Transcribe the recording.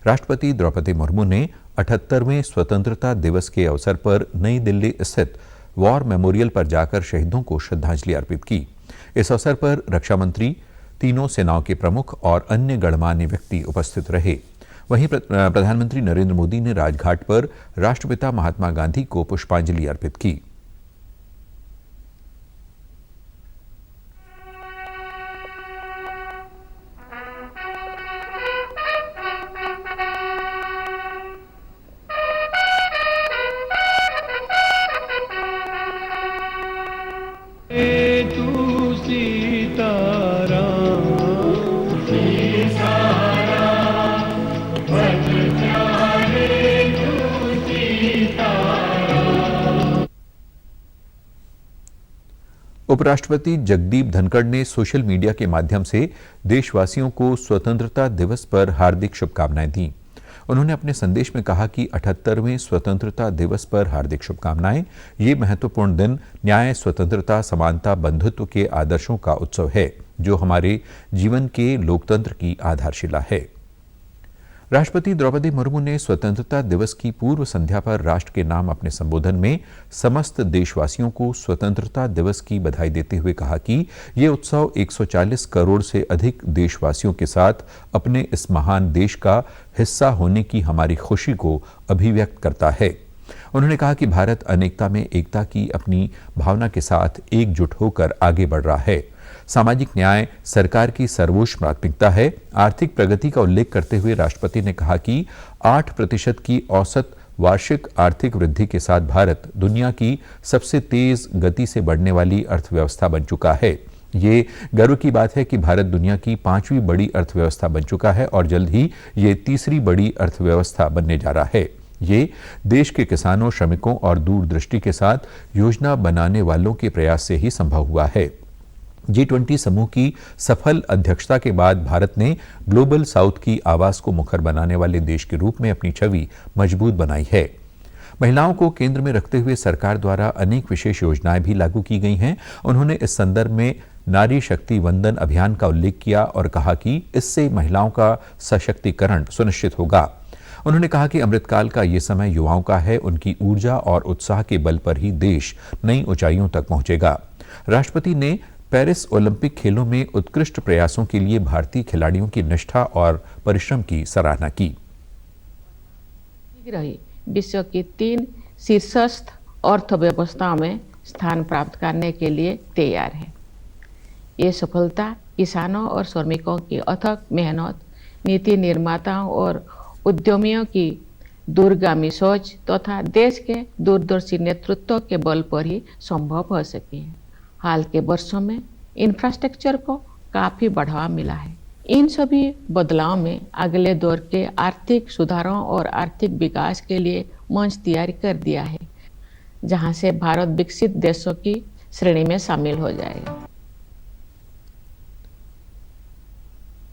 राष्ट्रपति द्रौपदी मुर्मू ने 78वें स्वतंत्रता दिवस के अवसर पर नई दिल्ली स्थित वॉर मेमोरियल पर जाकर शहीदों को श्रद्धांजलि अर्पित की। इस अवसर पर रक्षा मंत्री, तीनों सेनाओं के प्रमुख और अन्य गणमान्य व्यक्ति उपस्थित रहे। वहीं प्रधानमंत्री नरेंद्र मोदी ने राजघाट पर राष्ट्रपिता महात्मा गांधी को पुष्पांजलि अर्पित की। उपराष्ट्रपति जगदीप धनखड़ ने सोशल मीडिया के माध्यम से देशवासियों को स्वतंत्रता दिवस पर हार्दिक शुभकामनाएं दी। उन्होंने अपने संदेश में कहा कि 78वें स्वतंत्रता दिवस पर हार्दिक शुभकामनाएं। ये महत्वपूर्ण दिन न्याय, स्वतंत्रता, समानता, बंधुत्व के आदर्शों का उत्सव है, जो हमारे जीवन के लोकतंत्र की आधारशिला है। राष्ट्रपति द्रौपदी मुर्मू ने स्वतंत्रता दिवस की पूर्व संध्या पर राष्ट्र के नाम अपने संबोधन में समस्त देशवासियों को स्वतंत्रता दिवस की बधाई देते हुए कहा कि ये उत्सव 140 करोड़ से अधिक देशवासियों के साथ अपने इस महान देश का हिस्सा होने की हमारी खुशी को अभिव्यक्त करता है। उन्होंने कहा कि भारत अनेकता में एकता की अपनी भावना के साथ एकजुट होकर आगे बढ़ रहा है। सामाजिक न्याय सरकार की सर्वोच्च प्राथमिकता है। आर्थिक प्रगति का उल्लेख करते हुए राष्ट्रपति ने कहा कि 8% की औसत वार्षिक आर्थिक वृद्धि के साथ भारत दुनिया की सबसे तेज गति से बढ़ने वाली अर्थव्यवस्था बन चुका है। ये गर्व की बात है कि भारत दुनिया की 5वीं बड़ी अर्थव्यवस्था बन चुका है और जल्द ही ये तीसरी बड़ी अर्थव्यवस्था बनने जा रहा है। ये देश के किसानों, श्रमिकों और दूरदृष्टि के साथ योजना बनाने वालों के प्रयास से ही संभव हुआ है। G20 समूह की सफल अध्यक्षता के बाद भारत ने ग्लोबल साउथ की आवाज को मुखर बनाने वाले देश के रूप में अपनी छवि मजबूत बनाई है। महिलाओं को केंद्र में रखते हुए सरकार द्वारा अनेक विशेष योजनाएं भी लागू की गई हैं। उन्होंने इस संदर्भ में नारी शक्ति वंदन अभियान का उल्लेख किया और कहा कि इससे महिलाओं का सशक्तिकरण सुनिश्चित होगा। उन्होंने कहा कि अमृतकाल का ये समय युवाओं का है। उनकी ऊर्जा और उत्साह के बल पर ही देश नई ऊंचाइयों तक पहुंचेगा। राष्ट्रपति ने पेरिस ओलंपिक खेलों में उत्कृष्ट प्रयासों के लिए भारतीय खिलाड़ियों की निष्ठा और परिश्रम की सराहना की। विश्व की 3 शीर्षस्थ अर्थव्यवस्थाओं में स्थान प्राप्त करने के लिए तैयार है। ये सफलता किसानों और श्रमिकों की अथक मेहनत, नीति निर्माताओं और उद्यमियों की दूरगामी सोच तथा देश के दूरदर्शी नेतृत्व के बल पर ही संभव हो सकी है। हाल के वर्षों में इंफ्रास्ट्रक्चर को काफ़ी बढ़ावा मिला है। इन सभी बदलाव में अगले दौर के आर्थिक सुधारों और आर्थिक विकास के लिए मंच तैयार कर दिया है, जहां से भारत विकसित देशों की श्रेणी में शामिल हो जाएगा।